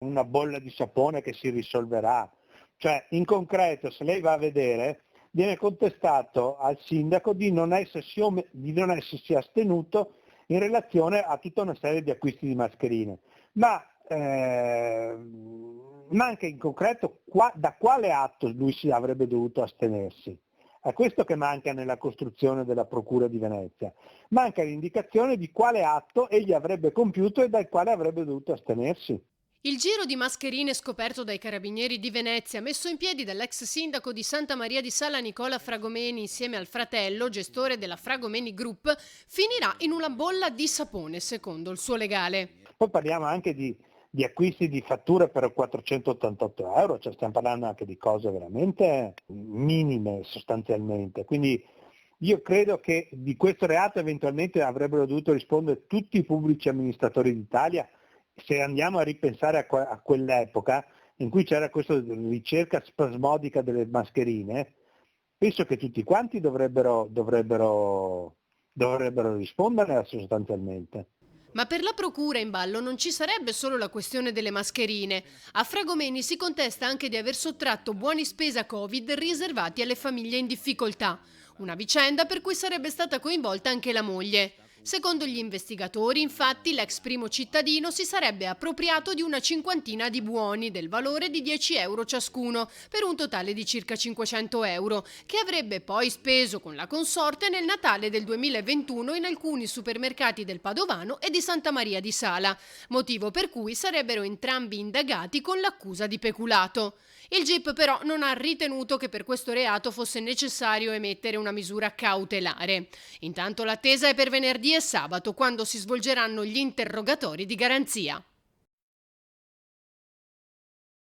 una bolla di sapone che si risolverà. Cioè, in concreto, se lei va a vedere, viene contestato al sindaco di non essersi astenuto in relazione a tutta una serie di acquisti di mascherine. Ma anche in concreto da quale atto lui si avrebbe dovuto astenersi? È questo che manca nella costruzione della Procura di Venezia. Manca l'indicazione di quale atto egli avrebbe compiuto e dal quale avrebbe dovuto astenersi. Il giro di mascherine scoperto dai carabinieri di Venezia, messo in piedi dall'ex sindaco di Santa Maria di Sala Nicola Fragomeni insieme al fratello, gestore della Fragomeni Group, finirà in una bolla di sapone, secondo il suo legale. Poi parliamo anche di acquisti di fatture per 488 euro, cioè stiamo parlando anche di cose veramente minime sostanzialmente. Quindi io credo che di questo reato eventualmente avrebbero dovuto rispondere tutti i pubblici amministratori d'Italia. Se andiamo a ripensare a quell'epoca in cui c'era questa ricerca spasmodica delle mascherine, penso che tutti quanti dovrebbero rispondere sostanzialmente. Ma per la procura in ballo non ci sarebbe solo la questione delle mascherine. A Fragomeni si contesta anche di aver sottratto buoni spesa Covid riservati alle famiglie in difficoltà. Una vicenda per cui sarebbe stata coinvolta anche la moglie. Secondo gli investigatori, infatti, l'ex primo cittadino si sarebbe appropriato di una cinquantina di buoni del valore di 10 euro ciascuno, per un totale di circa 500 euro, che avrebbe poi speso con la consorte nel Natale del 2021 in alcuni supermercati del Padovano e di Santa Maria di Sala, motivo per cui sarebbero entrambi indagati con l'accusa di peculato. Il GIP però non ha ritenuto che per questo reato fosse necessario emettere una misura cautelare. Intanto l'attesa è per venerdì e sabato, quando si svolgeranno gli interrogatori di garanzia.